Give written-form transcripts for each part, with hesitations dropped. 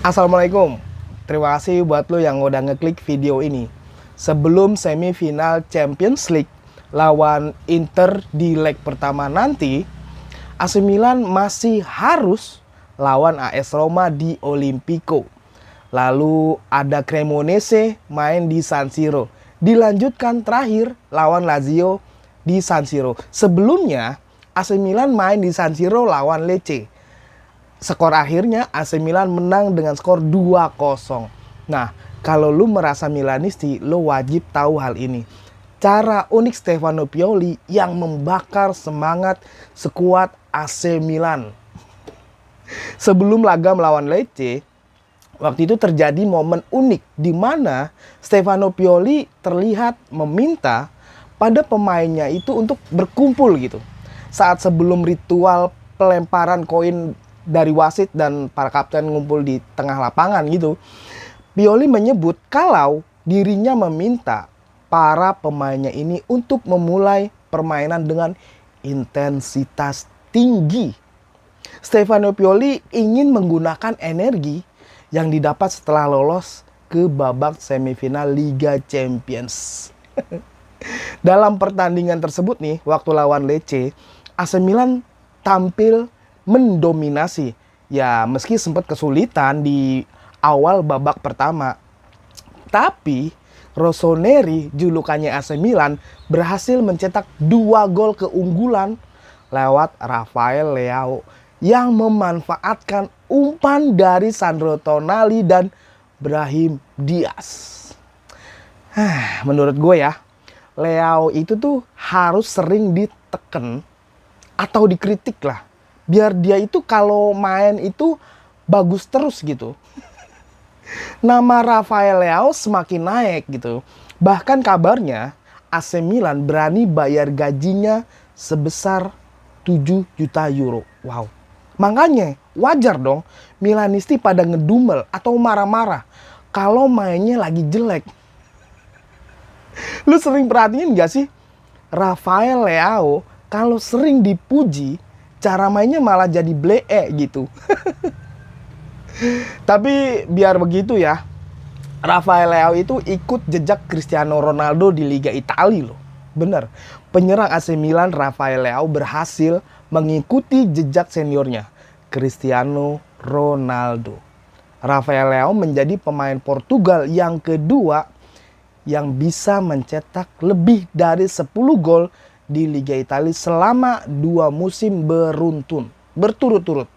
Assalamualaikum. Terima kasih buat lo yang udah ngeklik video ini. Sebelum semifinal Champions League lawan Inter di leg pertama nanti, AC Milan masih harus lawan AS Roma di Olimpico. Lalu ada Cremonese main di San Siro. Dilanjutkan terakhir lawan Lazio di San Siro. Sebelumnya AC Milan main di San Siro lawan Lecce. Skor akhirnya AC Milan menang dengan skor 2-0. Nah, kalau lu merasa Milanisti, lu wajib tahu hal ini. Cara unik Stefano Pioli yang membakar semangat skuad AC Milan. Sebelum laga melawan Lecce, waktu itu terjadi momen unik di mana Stefano Pioli terlihat meminta pada pemainnya itu untuk berkumpul gitu. Saat sebelum ritual pelemparan koin dari wasit dan para kapten ngumpul di tengah lapangan gitu, Pioli menyebut kalau dirinya meminta para pemainnya ini untuk memulai permainan dengan intensitas tinggi. Stefano Pioli ingin menggunakan energi yang didapat setelah lolos ke babak semifinal Liga Champions. Dalam pertandingan tersebut nih, waktu lawan Lecce, AC Milan tampil mendominasi. Ya, meski sempat kesulitan di awal babak pertama. Tapi Rossoneri, julukannya AC Milan, berhasil mencetak 2 gol keunggulan lewat Rafael Leao yang memanfaatkan umpan dari Sandro Tonali dan Brahim Diaz. Menurut gue ya, Leao itu tuh harus sering diteken atau dikritik lah. Biar dia itu kalau main itu bagus terus gitu. Nama Rafael Leao semakin naik gitu. Bahkan kabarnya AC Milan berani bayar gajinya sebesar 7 juta euro. Wow. Makanya wajar dong Milanisti pada ngedumel atau marah-marah kalau mainnya lagi jelek. Lu sering perhatiin gak sih? Rafael Leao kalau sering dipuji, cara mainnya malah jadi blee gitu. Tapi biar begitu ya, Rafael Leao itu ikut jejak Cristiano Ronaldo di Liga Italia loh. Bener, penyerang AC Milan Rafael Leao berhasil mengikuti jejak seniornya, Cristiano Ronaldo. Rafael Leao menjadi pemain Portugal yang kedua yang bisa mencetak lebih dari 10 gol di Liga Italia selama 2 musim berturut-turut.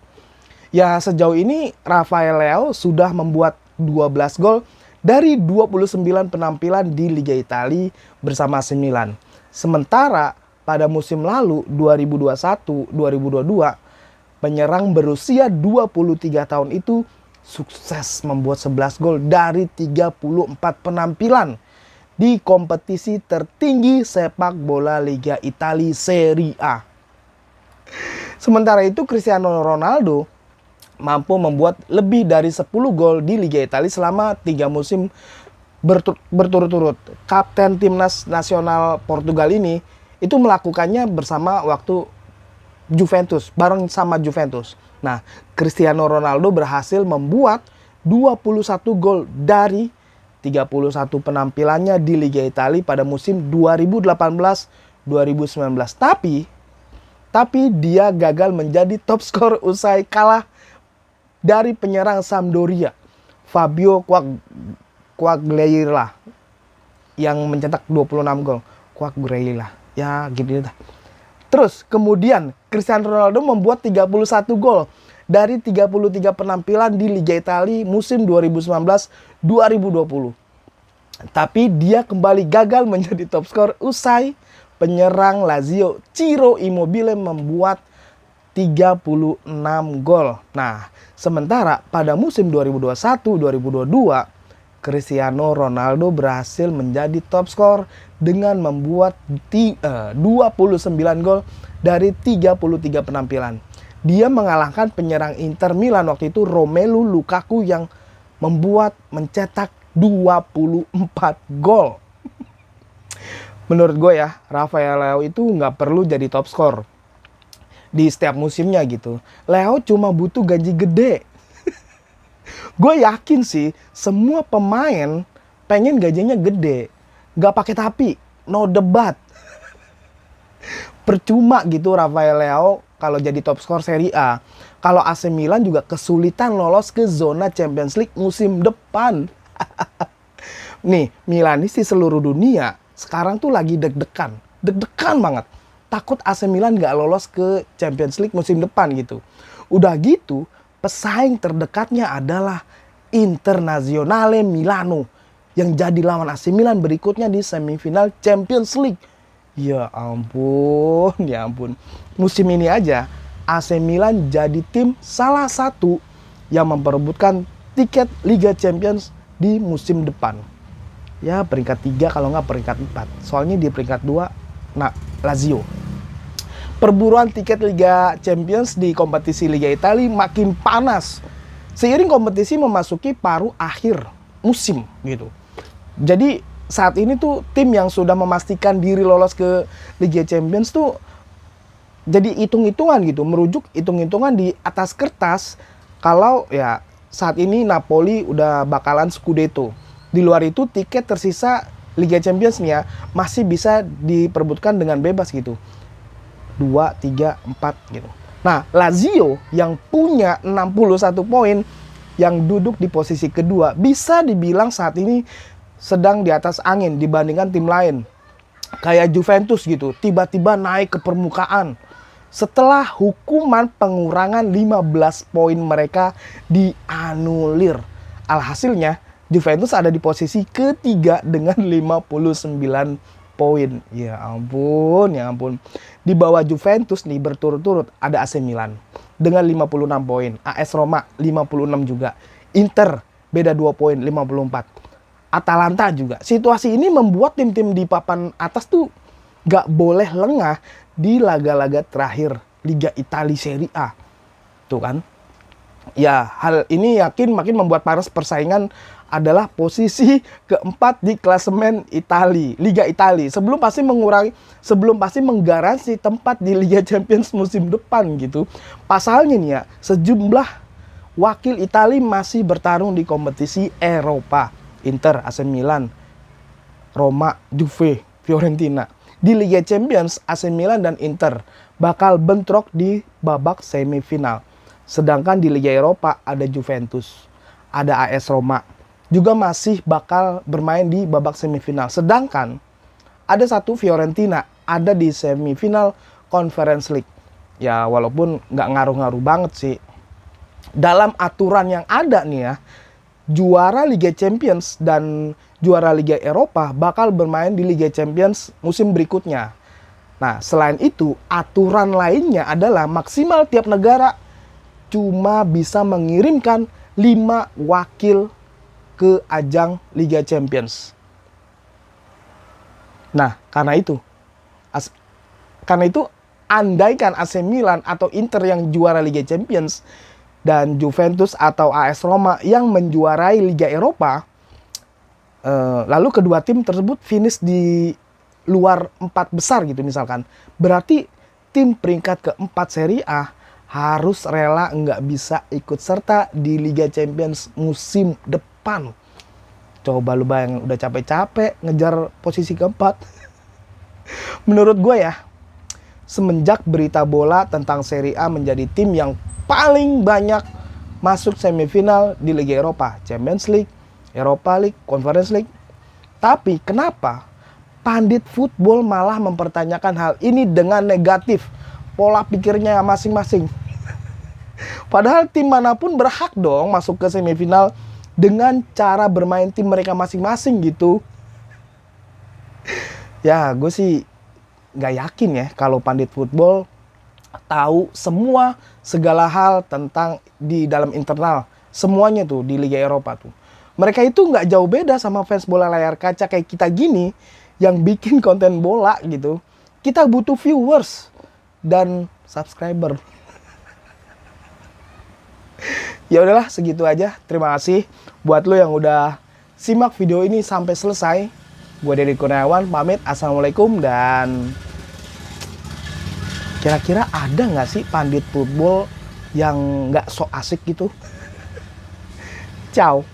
Ya, sejauh ini Rafael Leao sudah membuat 12 gol dari 29 penampilan di Liga Italia bersama AC Milan. Sementara pada musim lalu 2021-2022, penyerang berusia 23 tahun itu sukses membuat 11 gol dari 34 penampilan di kompetisi tertinggi sepak bola Liga Italia Serie A. Sementara itu Cristiano Ronaldo mampu membuat lebih dari 10 gol di Liga Italia selama 3 musim berturut-turut. Kapten timnas nasional Portugal ini itu melakukannya bersama waktu Juventus, bareng sama Juventus. Nah, Cristiano Ronaldo berhasil membuat 21 gol dari 31 penampilannya di Liga Italia pada musim 2018-2019. Tapi dia gagal menjadi top skor usai kalah dari penyerang Sampdoria, Fabio Quagliarella, yang mencetak 26 gol. Quagliarella, ya gitu dah. Terus kemudian Cristiano Ronaldo membuat 31 gol dari 33 penampilan di Liga Italia musim 2019-2020. Tapi dia kembali gagal menjadi top skor usai penyerang Lazio Ciro Immobile membuat 36 gol. Nah, sementara pada musim 2021-2022, Cristiano Ronaldo berhasil menjadi top skor dengan membuat 29 gol dari 33 penampilan. Dia mengalahkan penyerang Inter Milan waktu itu Romelu Lukaku yang mencetak 24 gol. Menurut gue ya, Rafael Leao itu nggak perlu jadi top skor di setiap musimnya gitu. Leao cuma butuh gaji gede. Gue yakin sih semua pemain pengen gajinya gede. Gak pakai tapi, no debat. Percuma gitu Rafael Leao kalau jadi top skor Serie A. Kalau AC Milan juga kesulitan lolos ke zona Champions League musim depan. Nih, Milanis di seluruh dunia sekarang tuh lagi deg-degan. Deg-degan banget. Takut AC Milan gak lolos ke Champions League musim depan gitu. Udah gitu, pesaing terdekatnya adalah Internazionale Milano yang jadi lawan AC Milan berikutnya di semifinal Champions League. Ya ampun, ya ampun. Musim ini aja AC Milan jadi tim salah satu yang memperebutkan tiket Liga Champions di musim depan. Ya peringkat 3 kalau nggak peringkat 4. Soalnya di peringkat 2, nah Lazio. Perburuan tiket Liga Champions di kompetisi Liga Italia makin panas. Seiring kompetisi memasuki paruh akhir musim gitu. Jadi saat ini tuh tim yang sudah memastikan diri lolos ke Liga Champions tuh jadi hitung-hitungan gitu, merujuk hitung-hitungan di atas kertas kalau ya saat ini Napoli udah bakalan Scudetto. Di luar itu tiket tersisa Liga Champions nih ya masih bisa diperebutkan dengan bebas gitu. 2, 3, 4 gitu. Nah, Lazio yang punya 61 poin yang duduk di posisi kedua bisa dibilang saat ini sedang di atas angin dibandingkan tim lain. Kayak Juventus gitu, tiba-tiba naik ke permukaan. Setelah hukuman pengurangan 15 poin mereka dianulir. Alhasilnya, Juventus ada di posisi ketiga dengan 59 poin. Ya ampun, ya ampun. Di bawah Juventus nih berturut-turut ada AC Milan dengan 56 poin. AS Roma 56 juga. Inter beda 2 poin 54. Atalanta juga. Situasi ini membuat tim-tim di papan atas tuh gak boleh lengah di laga-laga terakhir Liga Italia Serie A. Tuh kan. Ya, hal ini yakin makin membuat panas persaingan adalah posisi keempat di klasemen Italia, Liga Italia. Sebelum pasti menggaransi tempat di Liga Champions musim depan gitu. Pasalnya nih ya, sejumlah wakil Italia masih bertarung di kompetisi Eropa. Inter, AC Milan, Roma, Juve, Fiorentina. Di Liga Champions, AC Milan dan Inter bakal bentrok di babak semifinal. Sedangkan di Liga Eropa ada Juventus, ada AS Roma. Juga masih bakal bermain di babak semifinal. Sedangkan ada satu Fiorentina ada di semifinal Conference League. Ya walaupun nggak ngaruh-ngaruh banget sih. Dalam aturan yang ada nih ya, juara Liga Champions dan juara Liga Eropa bakal bermain di Liga Champions musim berikutnya. Nah, selain itu, aturan lainnya adalah maksimal tiap negara cuma bisa mengirimkan 5 wakil ke ajang Liga Champions. Nah, karena itu andaikan AC Milan atau Inter yang juara Liga Champions dan Juventus atau AS Roma yang menjuarai Liga Eropa, lalu kedua tim tersebut finish di luar 4 besar gitu misalkan, berarti tim peringkat keempat Serie A harus rela nggak bisa ikut serta di Liga Champions musim depan. Coba lu bayangin, udah capek-capek ngejar posisi keempat. Menurut gue ya, semenjak berita bola tentang Serie A menjadi tim yang paling banyak masuk semifinal di Liga Eropa, Champions League, Europa League, Conference League. Tapi kenapa pandit football malah mempertanyakan hal ini dengan negatif? Pola pikirnya masing-masing. Padahal tim manapun berhak dong masuk ke semifinal dengan cara bermain tim mereka masing-masing gitu. Ya gue sih gak yakin ya kalau pandit football tahu semua segala hal tentang di dalam internal semuanya tuh di Liga Eropa tuh. Mereka itu nggak jauh beda sama fans bola layar kaca kayak kita gini yang bikin konten bola gitu. Kita butuh viewers dan subscriber. Ya udahlah, segitu aja. Terima kasih buat lo yang udah simak video ini sampai selesai. Gue Deddy Kurniawan pamit. Assalamualaikum. Dan kira-kira ada nggak sih pandit football yang nggak sok asik gitu? Ciao.